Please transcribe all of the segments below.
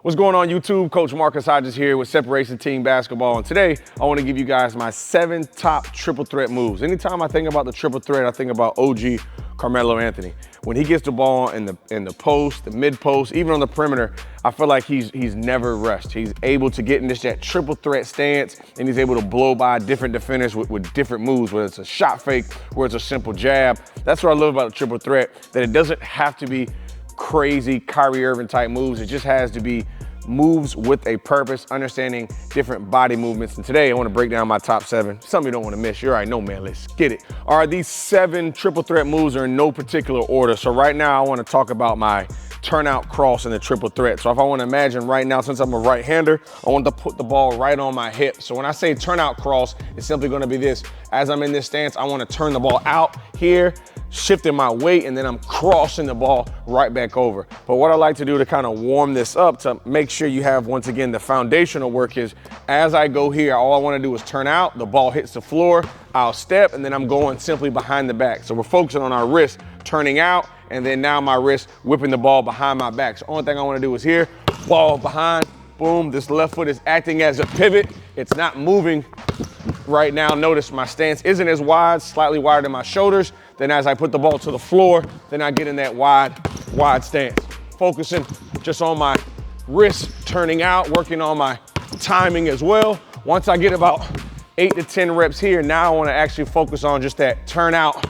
What's going on YouTube? Coach Marcus Hodges here with Separation Team Basketball, and today I want to give you guys my 7 top triple threat moves. Anytime I think about the triple threat, I think about OG Carmelo Anthony. When he gets the ball in the post, the mid post, even on the perimeter, I feel like he's never rushed. He's able to get in that triple threat stance, and he's able to blow by different defenders with different moves, whether it's a shot fake, whether it's a simple jab. That's what I love about the triple threat, that it doesn't have to be crazy Kyrie Irving type moves. It just has to be moves with a purpose, understanding different body movements. And today I want to break down my top 7. Something you don't want to miss. You already know, man. Let's get it. All right, these 7 triple threat moves are in no particular order. So right now I want to talk about my turnout cross in the triple threat. So if I want to imagine right now, since I'm a right-hander, I want to put the ball right on my hip. So when I say turnout cross, it's simply going to be this. As I'm in this stance, I want to turn the ball out here, shifting my weight, and then I'm crossing the ball right back over. But what I like to do to kind of warm this up, to make sure you have, once again, the foundational work, is as I go here, all I want to do is turn out, the ball hits the floor, I'll step, and then I'm going simply behind the back. So we're focusing on our wrist turning out, and then now my wrist whipping the ball behind my back. So only thing I want to do is here, ball behind, boom. This left foot is acting as a pivot. It's not moving right now. Notice my stance isn't as wide, slightly wider than my shoulders. Then as I put the ball to the floor, then I get in that wide stance. Focusing just on my wrist turning out, working on my timing as well. Once I get about 8 to 10 reps here, now I want to actually focus on just that turn out,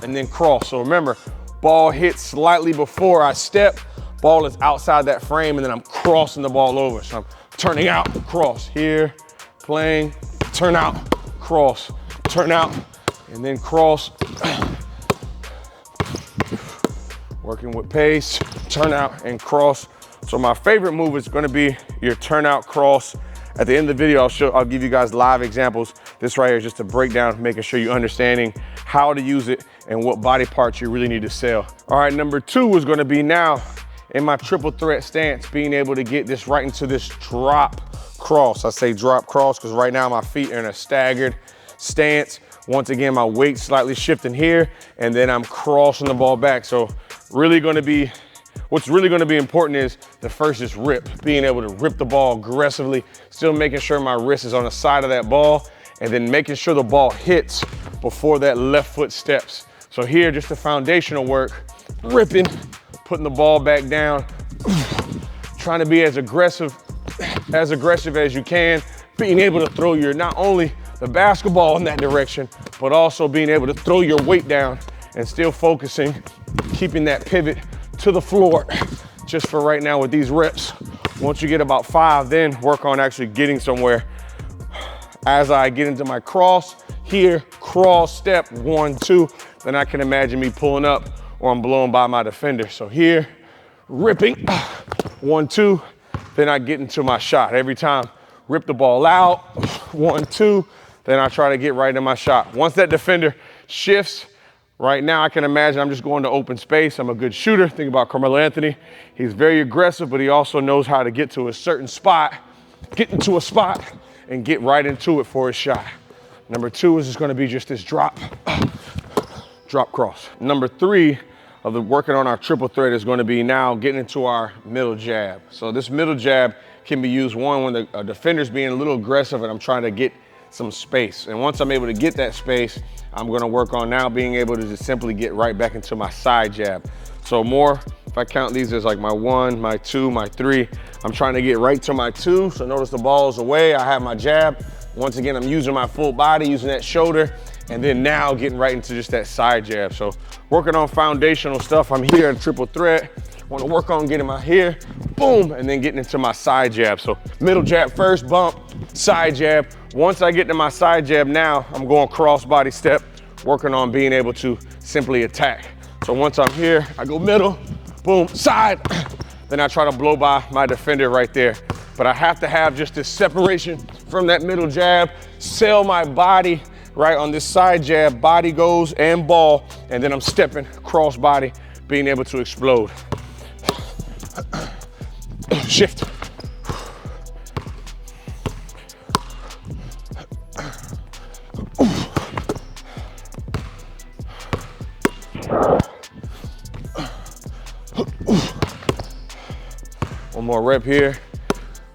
and then cross. So remember, ball hits slightly before I step, ball is outside that frame, and then I'm crossing the ball over. So I'm turning out, cross, here, playing, turn out, cross, turn out, and then cross. Working with pace, turn out, and cross. So my favorite move is gonna be your turnout cross. At the end of the video, I'll give you guys live examples. This right here is just a breakdown, making sure you're understanding how to use it and what body parts you really need to sell. All right, number 2 is gonna be now in my triple threat stance, being able to get this right into this drop cross. I say drop cross because right now my feet are in a staggered stance. Once again, my weight slightly shifting here, and then I'm crossing the ball back. So what's really gonna be important is the first is rip, being able to rip the ball aggressively, still making sure my wrist is on the side of that ball, and then making sure the ball hits before that left foot steps. So here, just the foundational work, ripping, putting the ball back down, trying to be as aggressive as you can, being able to throw not only the basketball in that direction, but also being able to throw your weight down and still focusing, keeping that pivot to the floor. Just for right now with these reps, once you get about 5, then work on actually getting somewhere. As I get into my cross, here, cross, step, 1, 2, then I can imagine me pulling up or I'm blown by my defender. So here, ripping, 1, 2, then I get into my shot. Every time, rip the ball out, 1, 2, then I try to get right in my shot. Once that defender shifts, right now I can imagine I'm just going to open space. I'm a good shooter. Think about Carmelo Anthony. He's very aggressive, but he also knows how to get to a certain spot, get into a spot, and get right into it for his shot. Number 2 is just gonna be just this drop cross. Number 3 of the working on our triple threat is gonna be now getting into our middle jab. So this middle jab can be used, one, when the defender's being a little aggressive and I'm trying to get some space. And once I'm able to get that space, I'm gonna work on now being able to just simply get right back into my side jab. So more, if I count these as like my 1, my 2, my 3, I'm trying to get right to my 2. So notice the ball is away, I have my jab. Once again, I'm using my full body, using that shoulder, and then now getting right into just that side jab. So working on foundational stuff. I'm here in triple threat. Want to work on getting my here, boom, and then getting into my side jab. So middle jab first, bump, side jab. Once I get to my side jab now, I'm going cross body step, working on being able to simply attack. So once I'm here, I go middle, boom, side, then I try to blow by my defender right there. But I have to have just this separation from that middle jab, sail my body right on this side jab, body goes and ball, and then I'm stepping cross body, being able to explode. Shift. One One more rep here.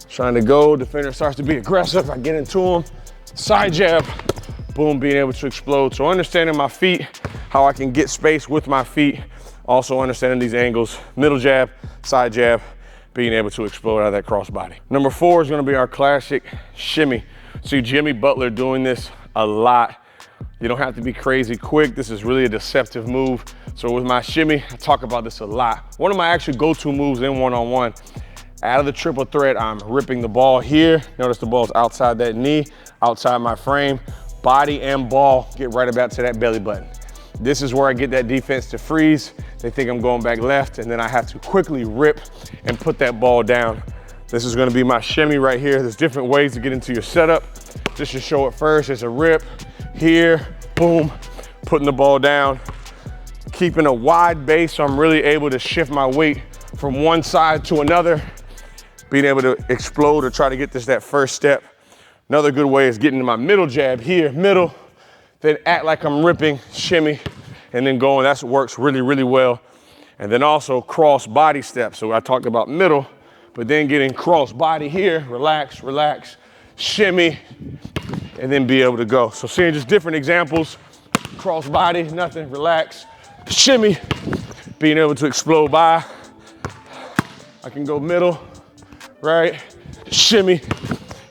Trying to go, defender starts to be aggressive. I get into him, side jab, boom, being able to explode. So understanding my feet, how I can get space with my feet. Also understanding these angles, middle jab, side jab, being able to explode out of that crossbody. Number 4 is gonna be our classic shimmy. See Jimmy Butler doing this a lot. You don't have to be crazy quick. This is really a deceptive move. So with my shimmy, I talk about this a lot. One of my actual go-to moves in one-on-one. Out of the triple threat, I'm ripping the ball here. Notice the ball's outside that knee, outside my frame. Body and ball get right about to that belly button. This is where I get that defense to freeze. They think I'm going back left, and then I have to quickly rip and put that ball down. This is gonna be my shimmy right here. There's different ways to get into your setup. Just to show it first, it's a rip here, boom, putting the ball down. Keeping a wide base, so I'm really able to shift my weight from one side to another. Being able to explode or try to get that first step. Another good way is getting to my middle jab here, middle, then act like I'm ripping, shimmy, and then going. That works really, really well. And then also cross body steps. So I talked about middle, but then getting cross body here, relax, relax, shimmy, and then be able to go. So seeing just different examples, cross body, nothing, relax, shimmy, being able to explode by. I can go middle, right, shimmy,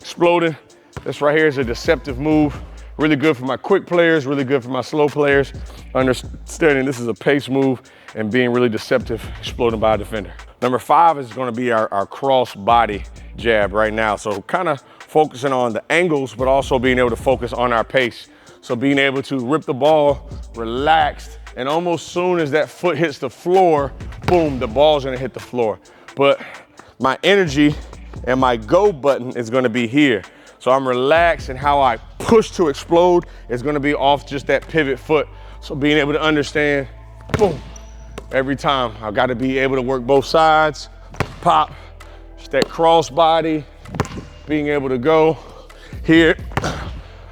exploding. This right here is a deceptive move. Really good for my quick players, really good for my slow players. Understanding this is a pace move and being really deceptive, exploding by a defender. Number 5 is gonna be our cross body jab right now. So kind of focusing on the angles, but also being able to focus on our pace. So being able to rip the ball, relaxed, and almost soon as that foot hits the floor, boom, the ball's gonna hit the floor. But my energy and my go button is gonna be here. So I'm relaxed, and how I push to explode is gonna be off just that pivot foot. So being able to understand, boom, every time. I've gotta be able to work both sides, pop, just that cross body, being able to go here,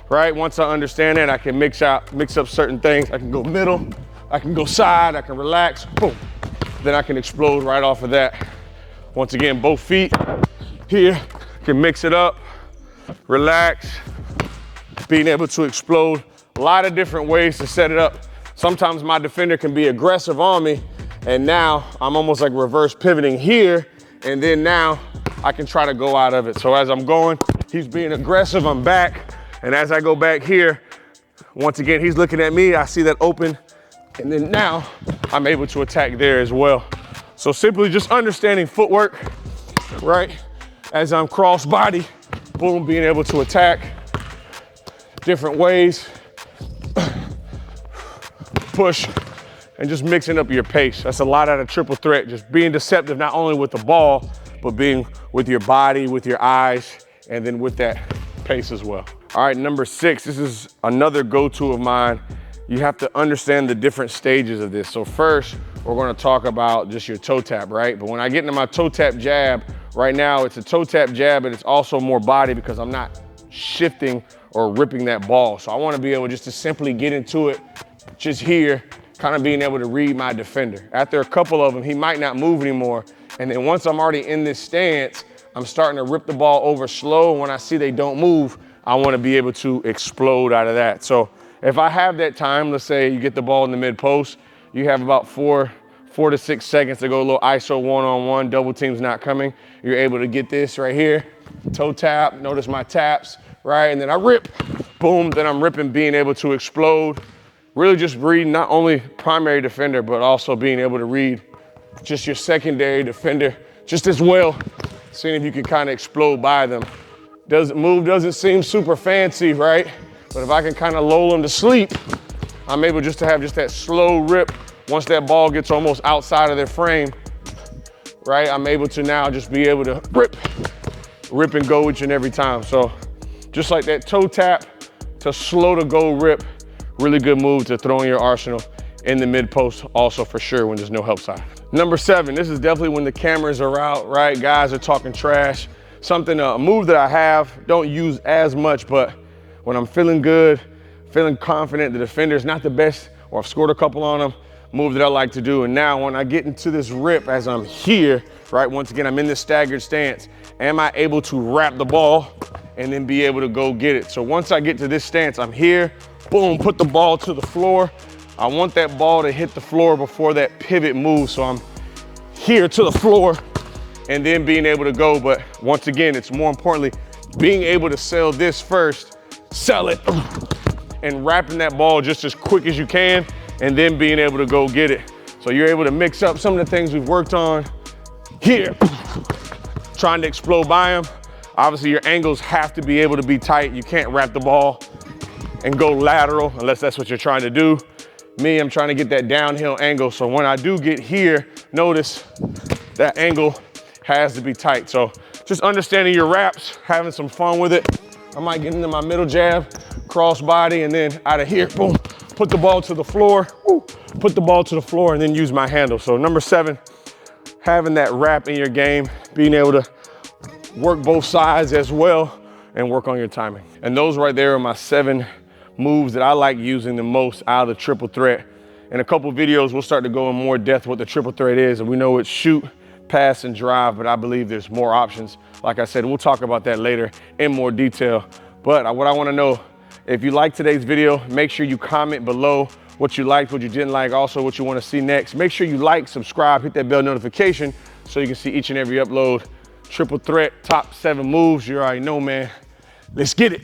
right? Once I understand that, I can mix up certain things. I can go middle, I can go side, I can relax, boom. Then I can explode right off of that. Once again, both feet here, can mix it up, relax, being able to explode. A lot of different ways to set it up. Sometimes my defender can be aggressive on me, and now I'm almost like reverse pivoting here, and then now I can try to go out of it. So as I'm going, he's being aggressive, I'm back, and as I go back here, once again, he's looking at me, I see that open, and then now I'm able to attack there as well. So simply just understanding footwork, right? As I'm cross body, boom, being able to attack different ways, push, and just mixing up your pace. That's a lot out of triple threat, just being deceptive, not only with the ball, but being with your body, with your eyes, and then with that pace as well. All right, number 6, this is another go-to of mine. You have to understand the different stages of this. So first, we're gonna talk about just your toe tap, right? But when I get into my toe tap jab, right now it's a toe tap jab, but it's also more body because I'm not shifting or ripping that ball. So I wanna be able just to simply get into it, just here, kind of being able to read my defender. After a couple of them, he might not move anymore. And then once I'm already in this stance, I'm starting to rip the ball over slow. When I see they don't move, I wanna be able to explode out of that. So if I have that time, let's say you get the ball in the mid post, you have about 4 to 6 seconds to go a little ISO one-on-one, double team's not coming. You're able to get this right here, toe tap, notice my taps, right? And then I rip, boom, then I'm ripping, being able to explode. Really just reading not only primary defender, but also being able to read just your secondary defender just as well. Seeing if you can kind of explode by them. Doesn't seem super fancy, right? But if I can kind of lull them to sleep, I'm able just to have just that slow rip. Once that ball gets almost outside of their frame, right? I'm able to now just be able to rip and go each and every time. So just like that toe tap to slow to go rip, really good move to throw in your arsenal in the mid post also for sure when there's no help side. Number 7, this is definitely when the cameras are out, right? Guys are talking trash. A move that I have, don't use as much, but when I'm feeling good, feeling confident, the defender's not the best, or I've scored a couple on them, move that I like to do. And now when I get into this rip as I'm here, right, once again, I'm in this staggered stance, am I able to wrap the ball and then be able to go get it? So once I get to this stance, I'm here, boom, put the ball to the floor. I want that ball to hit the floor before that pivot move. So I'm here to the floor and then being able to go. But once again, it's more importantly, being able to sell this first, sell it, and wrapping that ball just as quick as you can, and then being able to go get it. So you're able to mix up some of the things we've worked on here, trying to explode by them. Obviously your angles have to be able to be tight. You can't wrap the ball and go lateral unless that's what you're trying to do. Me, I'm trying to get that downhill angle. So when I do get here, notice that angle has to be tight. So just understanding your wraps, having some fun with it. I might get into my middle jab, cross body, and then out of here, boom, put the ball to the floor, put the ball to the floor, and then use my handle. So number 7, having that wrap in your game, being able to work both sides as well and work on your timing. And those right there are my 7 moves that I like using the most out of the triple threat. In a couple videos, we'll start to go in more depth what the triple threat is. And we know it's shoot, pass, and drive, but I believe there's more options. Like I said, we'll talk about that later in more detail. But what I wanna know, if you like today's video, make sure you comment below what you liked, what you didn't like, also what you wanna see next. Make sure you like, subscribe, hit that bell notification so you can see each and every upload. Triple threat, top 7 moves, you already know, man. Let's get it.